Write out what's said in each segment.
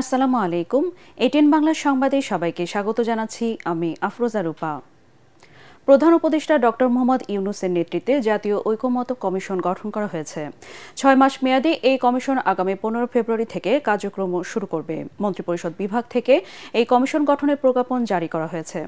আসসালামু আলাইকুম। এটিএন বাংলা সংবাদে সবাইকে স্বাগত জানাচ্ছি আমি আফরোজা রূপা। প্রধান উপদেষ্টা ডক্টর মোহাম্মদ ইউনূসের নেতৃত্বে জাতীয় ঐকমত্য কমিশন গঠন করা হয়েছে। ৬ মাস মেয়াদী এই কমিশন আগামী ১৫ ফেব্রুয়ারি থেকে কার্যক্রম শুরু করবে। মন্ত্রিপরিষদ বিভাগ থেকে এই কমিশন গঠনের প্রজ্ঞাপন জারি করা হয়েছে।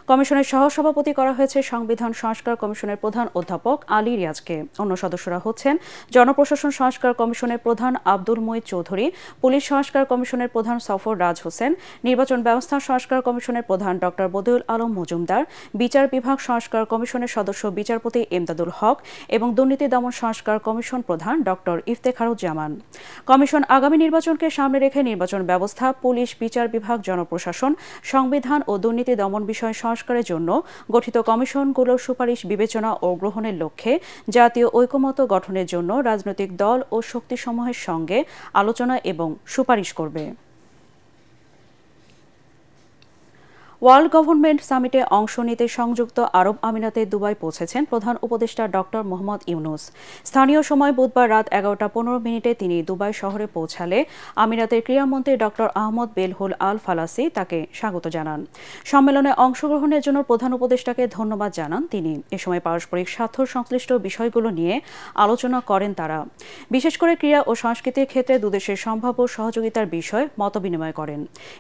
কমিশনের সহসভাপতি করা হয়েছে সংবিধান সংস্কার কমিশনের প্রধান অধ্যাপক আলী রিয়াজকে। অন্য সদস্যরা হচ্ছেন জনপ্রশাসন সংস্কার কমিশনের প্রধান আব্দুল মুঈদ চৌধুরী, পুলিশ সংস্কার কমিশনের প্রধান সফর রাজ হোসেন, নির্বাচন ব্যবস্থা সংস্কার কমিশনের প্রধান ডক্টর বদিউল আলম মজুমদার, বিচার বিভাগ সংস্কার কমিশনের সদস্য বিচারপতি এমদাদুল হক এবং দুর্নীতি দমন সংস্কার কমিশন প্রধান ডক্টর ইফতেখারুজ্জামান। কমিশন আগামী নির্বাচনকে সামনে রেখে নির্বাচন ব্যবস্থা, পুলিশ, বিচার বিভাগ, জনপ্রশাসন, সংবিধান ও দুর্নীতি দমন বিষয় সংস্কারের জন্য গঠিত কমিশনগুলোর সুপারিশ বিবেচনা ও গ্রহণের লক্ষ্যে জাতীয় ঐকমত্য গঠনের জন্য রাজনৈতিক দল ও শক্তিসমূহের সঙ্গে আলোচনা এবং সুপারিশ করবে। ওয়ার্ল্ড গভর্নমেন্ট সামিটে অংশ নিতে সংযুক্ত আরব আমিরাতে দুবাই পৌঁছেছেন প্রধান উপদেষ্টা ডক্টর মোহাম্মদ ইউনূস। স্থানীয় সময় বুধবার রাত 11:15 তিনি দুবাই শহরে পৌঁছালে আমিরাতের ক্রীড়ামন্ত্রী ডক্টর আহমদ বেলহুল আল ফালাসি তাকে স্বাগত জানান। সম্মেলনে অংশগ্রহণের জন্য প্রধান উপদেষ্টাকে ধন্যবাদ জানান তিনি। এ সময় পারস্পরিক স্বার্থ সংশ্লিষ্ট বিষয়গুলো নিয়ে আলোচনা করেন তারা। বিশেষ করে ক্রীড়া ও সংস্কৃতির ক্ষেত্রে দুদেশের সম্ভাব্য সহযোগিতার বিষয়ে মতবিনিময় করেন।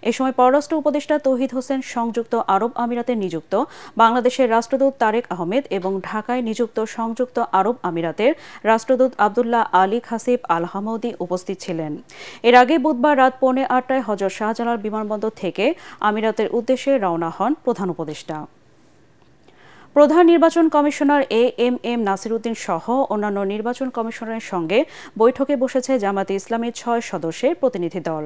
এ সময় পররাষ্ট্র উপদেষ্টা তৌহিদ হোসেন সংযুক্ত আরব আমিরাতে নিযুক্ত বাংলাদেশের রাষ্ট্রদূত তারেক আহমেদ এবং ঢাকায় নিযুক্ত সংযুক্ত আরব আমিরাতের রাষ্ট্রদূত আবদুল্লাহ আলী খাসিব আল হামৌদি উপস্থিত ছিলেন। এর আগে বুধবার রাত 8:45 হযরত শাহজালাল বিমানবন্দর থেকে আমিরাতের উদ্দেশ্যে রওনা হন প্রধান উপদেষ্টা। প্রধান নির্বাচন কমিশনার এএমএম নাসির উদ্দিন সহ অন্যান্য নির্বাচন কমিশনারের সঙ্গে বৈঠকে বসেছে জামায়াতে ইসলামীর 6 সদস্যের প্রতিনিধি দল।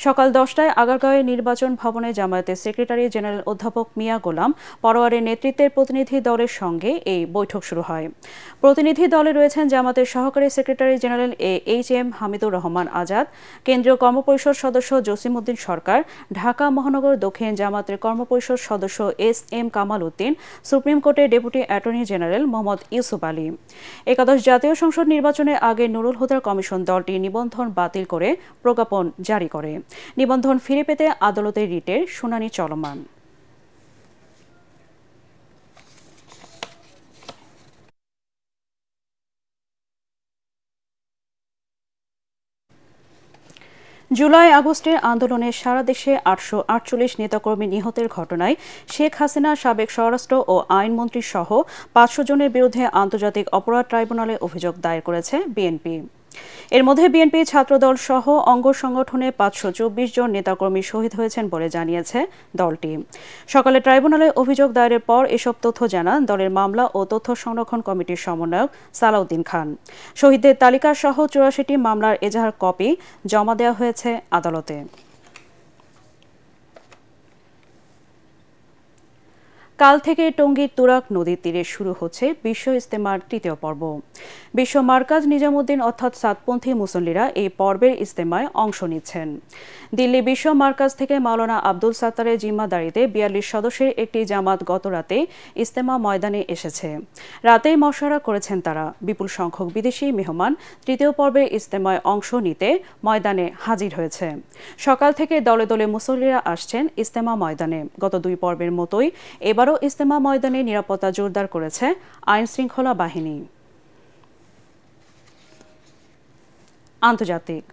সকাল 10টায় আগারগাঁওয়ের নির্বাচন ভবনে জামায়াতের সেক্রেটারি জেনারেল অধ্যাপক মিয়া গোলাম পরোয়ারের নেতৃত্বের প্রতিনিধি দলের সঙ্গে এই বৈঠক শুরু হয়। প্রতিনিধি দলে রয়েছেন জামায়াতের সহকারী secretary general HM. Hamidur Rahman Azad, কেন্দ্রীয় কর্মপরিষদ সদস্য জসিম উদ্দিন সরকার, ঢাকা মহানগর দক্ষিণ জামায়াতের কর্মপরিষদ সদস্য এস.এম. কামাল উদ্দিন, সুপ্রিম কোর্টের deputy attorney general Mohammad Yusuf Ali. একাদশ জাতীয় সংসদ নির্বাচনের আগে নুরুল হুদার কমিশন দলটি নিবন্ধন বাতিল করে প্রজ্ঞাপন জারি করে। নিবন্ধন ফিরে পেতে আদালতের রিটের শুনানি চলমান। জুলাই আগস্টের আন্দোলনে সারা দেশে 848 নেতাকর্মী নিহতের ঘটনায় শেখ হাসিনা, সাবেক স্বরাষ্ট্র ও আইনমন্ত্রী সহ 500 জনের বিরুদ্ধে আন্তর্জাতিক অপরাধ ট্রাইব্যুনালে অভিযোগ দায়ের করেছে বিএনপি। এর মধ্যে বিএনপি ছাত্রদল সহ অঙ্গ সংগঠনে 524 জন নেতাকর্মী শহীদ হয়েছেন বলে জানিয়েছে দলটি। সকালে ট্রাইব্যুনালে অভিযোগ দায়েরের পর এসব তথ্য জানান দলের মামলা ও তথ্য সংরক্ষণ কমিটির সমন্বয়ক সালাউদ্দিন খান। শহীদদের তালিকা সহ 84টি মামলার এজাহার কপি জমা দেওয়া হয়েছে আদালতে। কাল থেকে টঙ্গীর তুরাগ নদীর তীরে শুরু হচ্ছে বিশ্ব ইজতেমার তৃতীয় পর্ব। বিশ্ব মার্কাজ নিজামুদ্দিন অর্থাৎ সাতপন্থী মুসল্লিরা এই পর্বের ইজতেমায় অংশ নিচ্ছেন। দিল্লি বিশ্ব মার্কাজ থেকে মাওলানা আব্দুল সাত্তারের জিম্মাদারিতে 42 সদস্যের একটি জামাত গত রাতে ইজতেমা ময়দানে এসেছে। রাতেই মশারা করেছেন তারা। বিপুল সংখ্যক বিদেশি মেহমান তৃতীয় পর্বের ইজতেমায় অংশ নিতে ময়দানে হাজির হয়েছে। সকাল থেকে দলে দলে মুসল্লিরা আসছেন ইজতেমা ময়দানে। গত 2 পর্বের মতোই এবারও ইজতেমা ময়দানে নিরাপত্তা জোরদার করেছে আইন শৃঙ্খলা বাহিনী। আন্তর্জাতিক।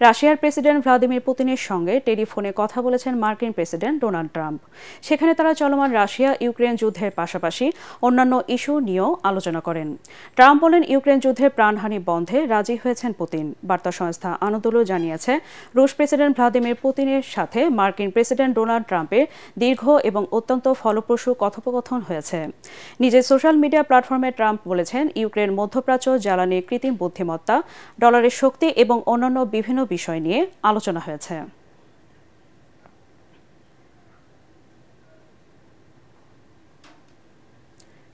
রাশিয়ার প্রেসিডেন্ট ভ্লাদিমির পুতিনের সঙ্গে টেলিফোনে কথা বলেছেন মার্কিন প্রেসিডেন্ট ডোনাল্ড ট্রাম্প। সেখানে তারা চলমান রাশিয়া ইউক্রেন যুদ্ধের পাশাপাশি অন্যান্য ইস্যু নিয়েও আলোচনা করেন। ট্রাম্প বলেন, ইউক্রেন যুদ্ধের প্রাণহানি বন্ধে রাজি হয়েছেন পুতিন। বার্তা সংস্থা আনাদোলু জানিয়েছে, রুশ প্রেসিডেন্ট ভ্লাদিমির পুতিনের সাথে মার্কিন প্রেসিডেন্ট ডোনাল্ড ট্রাম্পের দীর্ঘ এবং অত্যন্ত ফলপ্রসূ কথোপকথন হয়েছে। নিজের সোশ্যাল মিডিয়া প্ল্যাটফর্মে ট্রাম্প বলেছেন, ইউক্রেন, মধ্যপ্রাচ্য, জ্বালানি, কৃত্রিম বুদ্ধিমত্তা, ডলারের শক্তি এবং অন্যান্য বিভিন্ন বিষয় নিয়ে আলোচনা হয়েছে।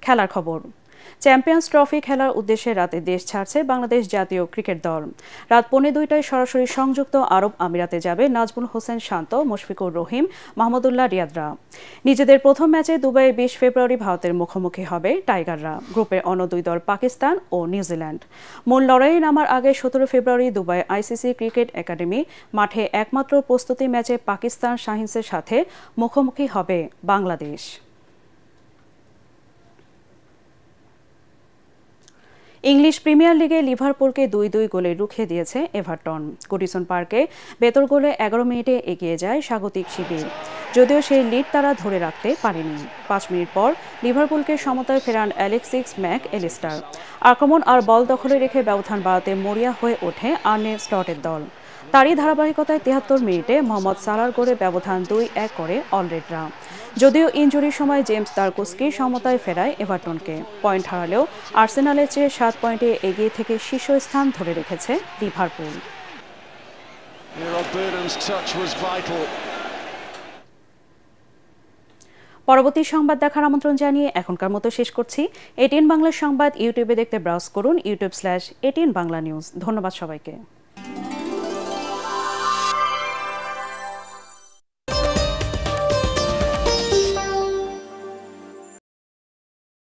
খেলার খবর। চ্যাম্পিয়ন্স ট্রফি খেলার উদ্দেশ্যে রাতে দেশ ছাড়ছে বাংলাদেশ জাতীয় ক্রিকেট দল। রাত 2:45টায় সরাসরি সংযুক্ত আরব আমিরাতে যাবে নাজমুল হোসেন শান্ত, মুশফিকুর রহিম, মাহমুদুল্লাহ রিয়াদরা। নিজেদের প্রথম ম্যাচে দুবাইয়ে 20 ফেব্রুয়ারি ভারতের মুখোমুখি হবে টাইগাররা। গ্রুপের অন্য দুই দল পাকিস্তান ও নিউজিল্যান্ড। মূল লড়াইয়ে নামার আগে 17 ফেব্রুয়ারি দুবাই আইসিসি ক্রিকেট একাডেমি মাঠে একমাত্র প্রস্তুতি ম্যাচে পাকিস্তান শাহিনসের সাথে মুখোমুখি হবে বাংলাদেশ। ইংলিশ প্রিমিয়ার লিগে লিভারপুলকে 2-2 গোলে রুখে দিয়েছে এভারটন। গুডিসন পার্কে বেতর গোলে 11 মিনিটে এগিয়ে যায় স্বাগতিক শিবির। যদিও সেই লিড তারা ধরে রাখতে পারেনি। 5 মিনিট পর লিভারপুলকে সমতায় ফেরান অ্যালেক্সিস ম্যাক এলিস্টার। আক্রমণ আর বল দখলে রেখে ব্যবধান বাড়াতে মরিয়া হয়ে ওঠে আর্নে স্লটের দল। তারই ধারাবাহিকতায় 73 মিনিটে মোহাম্মদ সালার গোলে ব্যবধান 2-1 করে অলরেডরা। যদিও ইনজুরির সময় জেমস দারকুস্কি সমতায় ফেরায় এভারটনকে। পয়েন্ট হারালেও আর্সেনালের চেয়ে 7 পয়েন্টে এগিয়ে থেকে শীর্ষস্থান ধরে রেখেছে লিভারপুল। পরবর্তী সংবাদ দেখার আমন্ত্রণ জানিয়ে এখনকার মতো শেষ করছি। এটিএন বাংলা সংবাদ ইউটিউবে দেখতে ব্রাউজ করুন youtube/ATN বাংলা নিউজ। ধন্যবাদ সবাইকে।